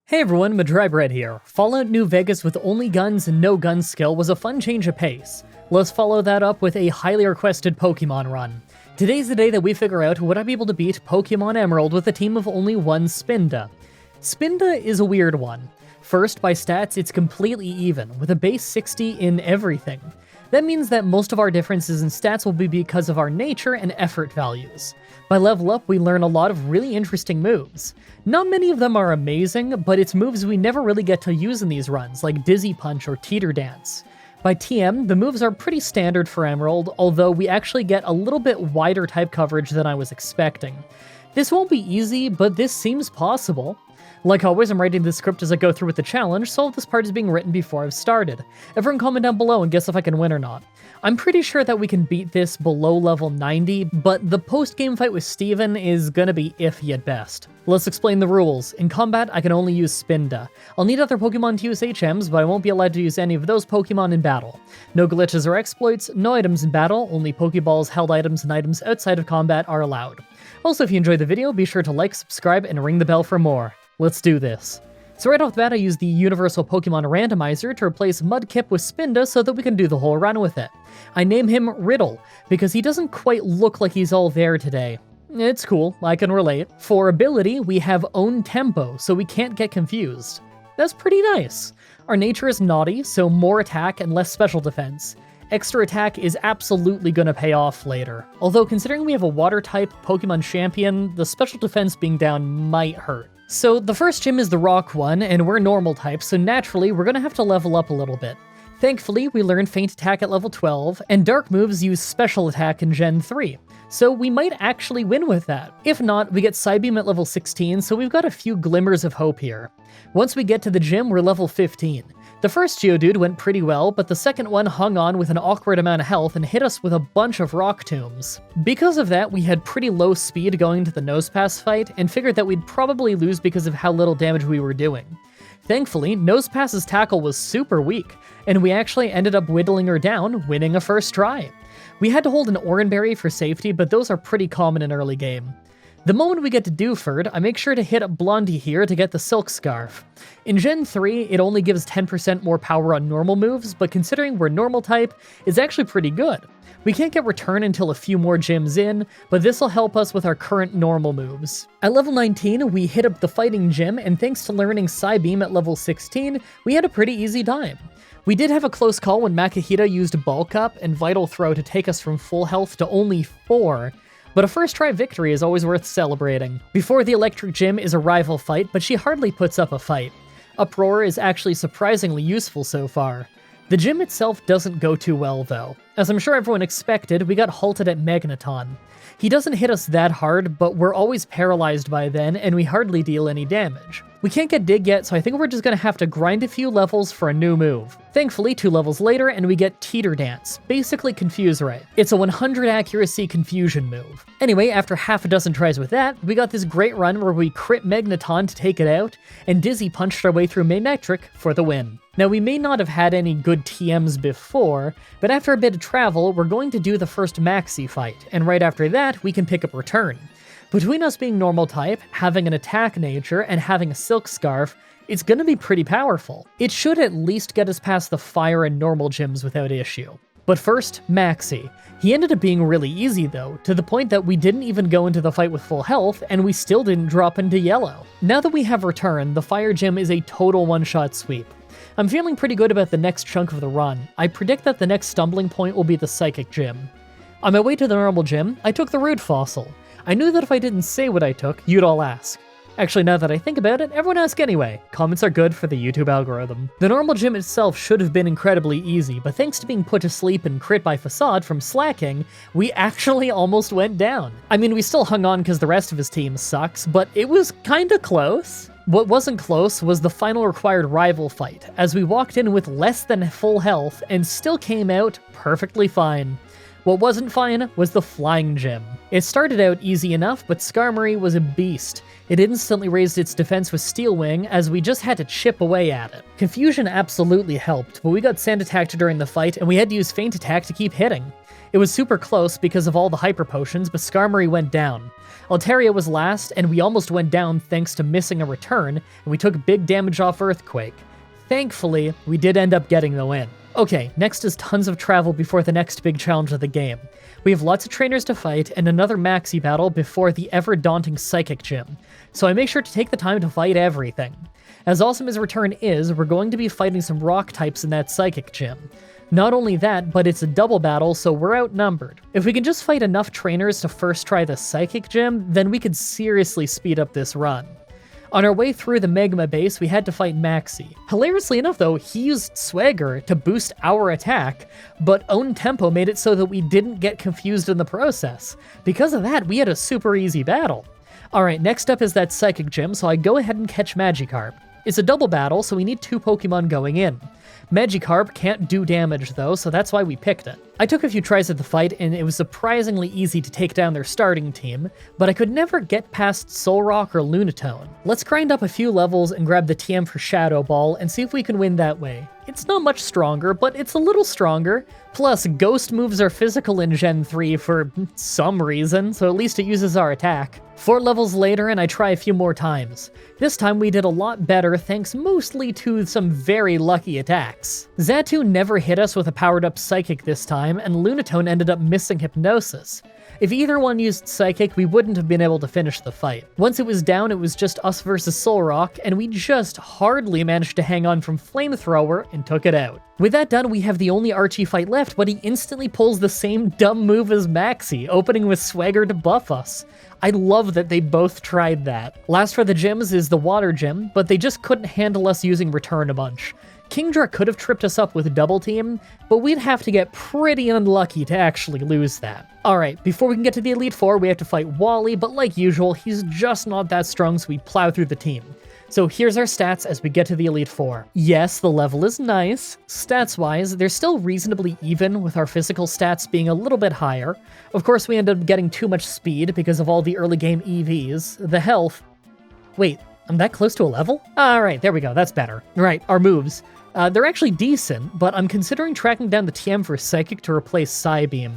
Hey everyone, Mah-Dry-Bread here. Fallout New Vegas with only guns and no gun skill was a fun change of pace. Let's follow that up with a highly requested Pokemon run. Today's the day that we figure out would I be able to beat Pokemon Emerald with a team of only one Spinda. Spinda is a weird one. First, by stats, it's completely even, with a base 60 in everything. That means that most of our differences in stats will be because of our nature and effort values. By level up, we learn a lot of really interesting moves. Not many of them are amazing, but it's moves we never really get to use in these runs, like Dizzy Punch or Teeter Dance. By TM, the moves are pretty standard for Emerald, although we actually get a little bit wider type coverage than I was expecting. This won't be easy, but this seems possible. Like always, I'm writing the script as I go through with the challenge, so all this part is being written before I've started. Everyone comment down below and guess if I can win or not. I'm pretty sure that we can beat this below level 90, but the post-game fight with Steven is gonna be iffy at best. Let's explain the rules. In combat, I can only use Spinda. I'll need other Pokemon to use HMs, but I won't be allowed to use any of those Pokemon in battle. No glitches or exploits, no items in battle, only Pokeballs, held items, and items outside of combat are allowed. Also, if you enjoyed the video, be sure to like, subscribe, and ring the bell for more. Let's do this. So right off the bat, I use the Universal Pokemon Randomizer to replace Mudkip with Spinda so that we can do the whole run with it. I name him Riddle, because he doesn't quite look like he's all there today. It's cool, I can relate. For ability, we have Own Tempo, so we can't get confused. That's pretty nice. Our nature is naughty, so more attack and less special defense. Extra attack is absolutely gonna pay off later. Although considering we have a water-type Pokemon champion, the special defense being down might hurt. So the first gym is the rock one, and we're normal type, so naturally we're gonna have to level up a little bit. Thankfully, we learned Feint Attack at level 12, and Dark moves use Special Attack in Gen 3, so we might actually win with that. If not, we get Psybeam at level 16, so we've got a few glimmers of hope here. Once we get to the gym, we're level 15. The first Geodude went pretty well, but the second one hung on with an awkward amount of health and hit us with a bunch of rock tombs. Because of that, we had pretty low speed going to the Nosepass fight, and figured that we'd probably lose because of how little damage we were doing. Thankfully, Nosepass's tackle was super weak, and we actually ended up whittling her down, winning a first try. We had to hold an Oranberry for safety, but those are pretty common in early game. The moment we get to Dewford, I make sure to hit up Blondie here to get the Silk Scarf. In Gen 3, it only gives 10% more power on normal moves, but considering we're normal type, it's actually pretty good. We can't get Return until a few more gyms in, but this will help us with our current normal moves. At level 19, we hit up the Fighting Gym, and thanks to learning Psybeam at level 16, we had a pretty easy time. We did have a close call when Makihita used Bulk Up and Vital Throw to take us from full health to only 4, but a first try victory is always worth celebrating. Before the Electric Gym is a rival fight, but she hardly puts up a fight. Uproar is actually surprisingly useful so far. The gym itself doesn't go too well though. As I'm sure everyone expected, we got halted at Magneton. He doesn't hit us that hard, but we're always paralyzed by then, and we hardly deal any damage. We can't get Dig yet, so I think we're just gonna have to grind a few levels for a new move. Thankfully, 2 levels later, and we get Teeter Dance, basically Confuse Ray. It's a 100 accuracy confusion move. Anyway, after half a dozen tries with that, we got this great run where we crit Magneton to take it out, and Dizzy punched our way through Manectric for the win. Now, we may not have had any good TMs before, but after a bit of travel, we're going to do the first Maxi fight, and right after that, we can pick up Return. Between us being normal type, having an attack nature, and having a Silk Scarf, it's gonna be pretty powerful. It should at least get us past the fire and normal gyms without issue. But first, Maxi. He ended up being really easy though, to the point that we didn't even go into the fight with full health, and we still didn't drop into yellow. Now that we have Return, the fire gym is a total one-shot sweep. I'm feeling pretty good about the next chunk of the run. I predict that the next stumbling point will be the Psychic Gym. On my way to the normal gym, I took the Rude Fossil. I knew that if I didn't say what I took, you'd all ask. Actually, now that I think about it, everyone ask anyway. Comments are good for the YouTube algorithm. The normal gym itself should have been incredibly easy, but thanks to being put to sleep and crit by Facade from slacking, we actually almost went down. I mean, we still hung on because the rest of his team sucks, but it was kinda close. What wasn't close was the final required rival fight, as we walked in with less than full health and still came out perfectly fine. What wasn't fine was the flying gym. It started out easy enough, but Skarmory was a beast. It instantly raised its defense with Steel Wing, as we just had to chip away at it. Confusion absolutely helped, but we got sand attacked during the fight, and we had to use Feint Attack to keep hitting. It was super close because of all the Hyper Potions, but Skarmory went down. Altaria was last, and we almost went down thanks to missing a return, and we took big damage off Earthquake. Thankfully, we did end up getting the win. Okay, next is tons of travel before the next big challenge of the game. We have lots of trainers to fight, and another Maxi battle before the ever-daunting Psychic Gym, so I make sure to take the time to fight everything. As awesome as Return is, we're going to be fighting some rock types in that Psychic Gym. Not only that, but it's a double battle, so we're outnumbered. If we can just fight enough trainers to first try the Psychic Gym, then we could seriously speed up this run. On our way through the Magma base, we had to fight Maxi. Hilariously enough though, he used Swagger to boost our attack, but Own Tempo made it so that we didn't get confused in the process. Because of that, we had a super easy battle. Alright, next up is that Psychic Gym, so I go ahead and catch Magikarp. It's a double battle, so we need 2 Pokemon going in. Magikarp can't do damage though, so that's why we picked it. I took a few tries at the fight, and it was surprisingly easy to take down their starting team, but I could never get past Solrock or Lunatone. Let's grind up a few levels and grab the TM for Shadow Ball and see if we can win that way. It's not much stronger, but it's a little stronger. Plus, Ghost moves are physical in Gen 3 for some reason, so at least it uses our attack. 4 levels later, and I try a few more times. This time we did a lot better thanks mostly to some very lucky attacks. Xatu never hit us with a powered up Psychic this time, and Lunatone ended up missing Hypnosis. If either one used Psychic, we wouldn't have been able to finish the fight. Once it was down, it was just us versus Solrock, and we just hardly managed to hang on from Flamethrower and took it out. With that done, we have the only Archie fight left, but he instantly pulls the same dumb move as Maxi, opening with Swagger to buff us. I love that they both tried that. Last for the gyms is the Water Gym, but they just couldn't handle us using Return a bunch. Kingdra could have tripped us up with Double Team, but we'd have to get pretty unlucky to actually lose that. Alright, before we can get to the Elite Four, we have to fight Wally, but like usual, he's just not that strong, so we plow through the team. So here's our stats as we get to the Elite Four. Yes, the level is nice. Stats-wise, they're still reasonably even, with our physical stats being a little bit higher. Of course, we end up getting too much speed because of all the early game EVs. The health... Wait, I'm that close to a level? Alright, there we go, that's better. Right, our moves. They're actually decent, but I'm considering tracking down the TM for Psychic to replace Psybeam.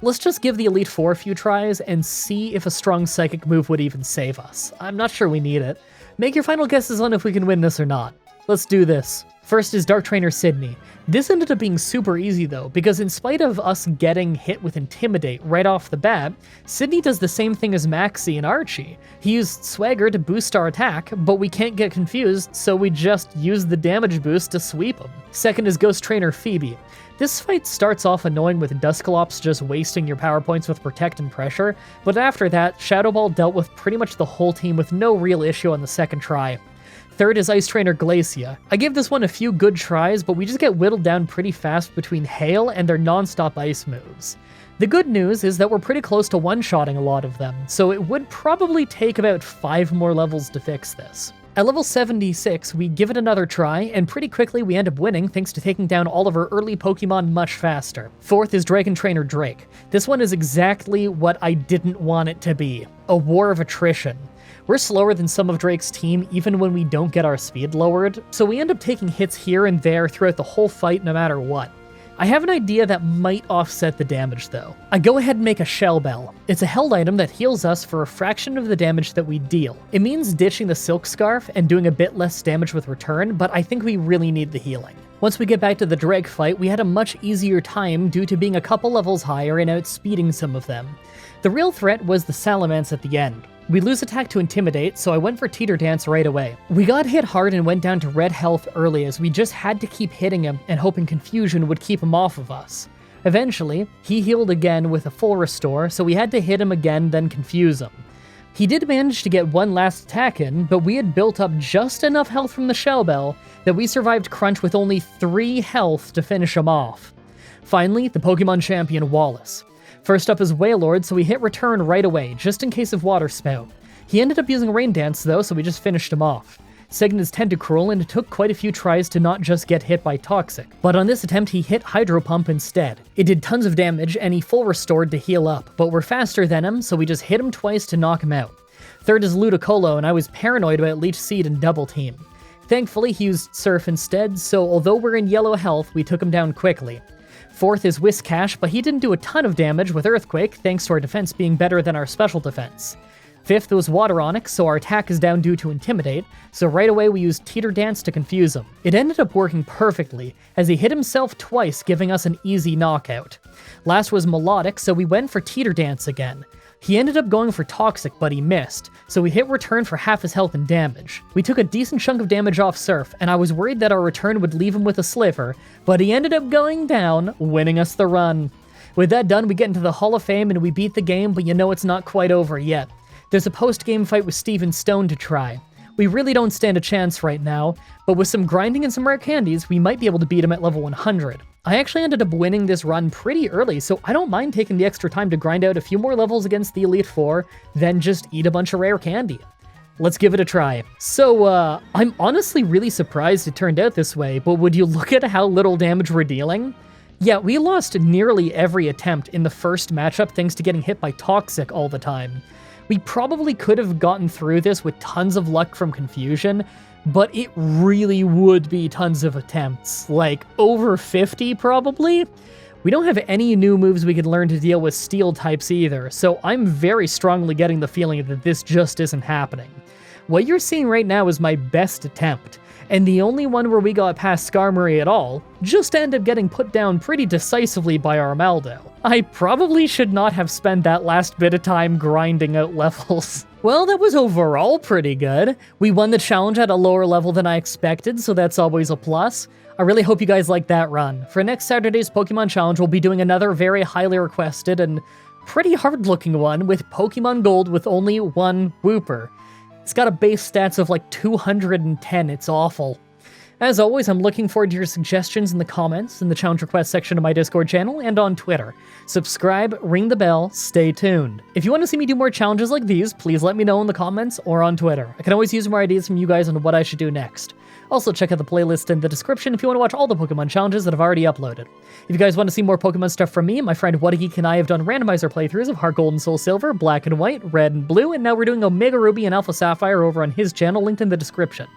Let's just give the Elite Four a few tries and see if a strong Psychic move would even save us. I'm not sure we need it. Make your final guesses on if we can win this or not. Let's do this. First is Dark Trainer Sydney. This ended up being super easy though, because in spite of us getting hit with Intimidate right off the bat, Sydney does the same thing as Maxi and Archie. He used Swagger to boost our attack, but we can't get confused, so we just use the damage boost to sweep him. Second is Ghost Trainer Phoebe. This fight starts off annoying with Dusclops just wasting your power points with Protect and Pressure, but after that, Shadow Ball dealt with pretty much the whole team with no real issue on the second try. Third is Ice Trainer Glacia. I gave this one a few good tries, but we just get whittled down pretty fast between Hail and their non-stop ice moves. The good news is that we're pretty close to one-shotting a lot of them, so it would probably take about 5 more levels to fix this. At level 76, we give it another try, and pretty quickly we end up winning thanks to taking down all of our early Pokemon much faster. Fourth is Dragon Trainer Drake. This one is exactly what I didn't want it to be. A war of attrition. We're slower than some of Drake's team even when we don't get our speed lowered, so we end up taking hits here and there throughout the whole fight no matter what. I have an idea that might offset the damage though. I go ahead and make a Shell Bell. It's a held item that heals us for a fraction of the damage that we deal. It means ditching the Silk Scarf and doing a bit less damage with Return, but I think we really need the healing. Once we get back to the Drake fight, we had a much easier time due to being a couple levels higher and outspeeding some of them. The real threat was the Salamence at the end. We lose attack to Intimidate, so I went for Teeter Dance right away. We got hit hard and went down to red health early as we just had to keep hitting him and hoping Confusion would keep him off of us. Eventually, he healed again with a full restore, so we had to hit him again, then confuse him. He did manage to get one last attack in, but we had built up just enough health from the Shell Bell that we survived Crunch with only 3 health to finish him off. Finally, the Pokemon champion Wallace. First up is Wailord, so we hit Return right away, just in case of Water Spout. He ended up using Rain Dance though, so we just finished him off. Second is Tentacruel, and it took quite a few tries to not just get hit by Toxic. But on this attempt, he hit Hydro Pump instead. It did tons of damage, and he full restored to heal up, but we're faster than him, so we just hit him twice to knock him out. Third is Ludicolo, and I was paranoid about Leech Seed and Double Team. Thankfully, he used Surf instead, so although we're in yellow health, we took him down quickly. Fourth is Whiscash, but he didn't do a ton of damage with Earthquake, thanks to our defense being better than our special defense. Fifth was Water Onyx, so our attack is down due to Intimidate, so right away we used Teeter Dance to confuse him. It ended up working perfectly, as he hit himself twice, giving us an easy knockout. Last was Melodic, so we went for Teeter Dance again. He ended up going for Toxic, but he missed, so we hit Return for half his health and damage. We took a decent chunk of damage off Surf, and I was worried that our Return would leave him with a sliver, but he ended up going down, winning us the run. With that done, we get into the Hall of Fame and we beat the game, but you know it's not quite over yet. There's a post-game fight with Steven Stone to try. We really don't stand a chance right now, but with some grinding and some rare candies, we might be able to beat him at level 100. I actually ended up winning this run pretty early, so I don't mind taking the extra time to grind out a few more levels against the Elite Four, then just eat a bunch of rare candy. Let's give it a try. So, I'm honestly really surprised it turned out this way, but would you look at how little damage we're dealing? Yeah, we lost nearly every attempt in the first matchup thanks to getting hit by Toxic all the time. We probably could have gotten through this with tons of luck from confusion, but it really would be tons of attempts, like over 50 probably? We don't have any new moves we can learn to deal with steel types either, so I'm very strongly getting the feeling that this just isn't happening. What you're seeing right now is my best attempt, and the only one where we got past Skarmory at all just ended up getting put down pretty decisively by Armaldo. I probably should not have spent that last bit of time grinding out levels. Well, that was overall pretty good. We won the challenge at a lower level than I expected, so that's always a plus. I really hope you guys liked that run. For next Saturday's Pokemon Challenge, we'll be doing another very highly requested and pretty hard-looking one with Pokemon Gold with only one Wooper. It's got a base stats of like 210, it's awful. As always, I'm looking forward to your suggestions in the comments, in the challenge request section of my Discord channel, and on Twitter. Subscribe, ring the bell, stay tuned. If you want to see me do more challenges like these, please let me know in the comments or on Twitter. I can always use more ideas from you guys on what I should do next. Also, check out the playlist in the description if you want to watch all the Pokemon challenges that I've already uploaded. If you guys want to see more Pokemon stuff from me, my friend What a Geek and I have done randomizer playthroughs of Heart Gold and Soul Silver, Black and White, Red and Blue, and now we're doing Omega Ruby and Alpha Sapphire over on his channel, linked in the description.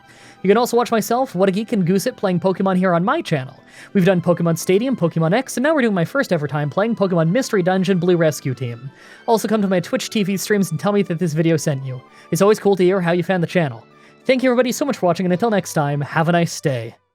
You can also watch myself, What a Geek, and Gooseit playing Pokemon here on my channel. We've done Pokemon Stadium, Pokemon X, and now we're doing my first ever time playing Pokemon Mystery Dungeon Blue Rescue Team. Also come to my Twitch TV streams and tell me that this video sent you. It's always cool to hear how you found the channel. Thank you everybody so much for watching, and until next time, have a nice day.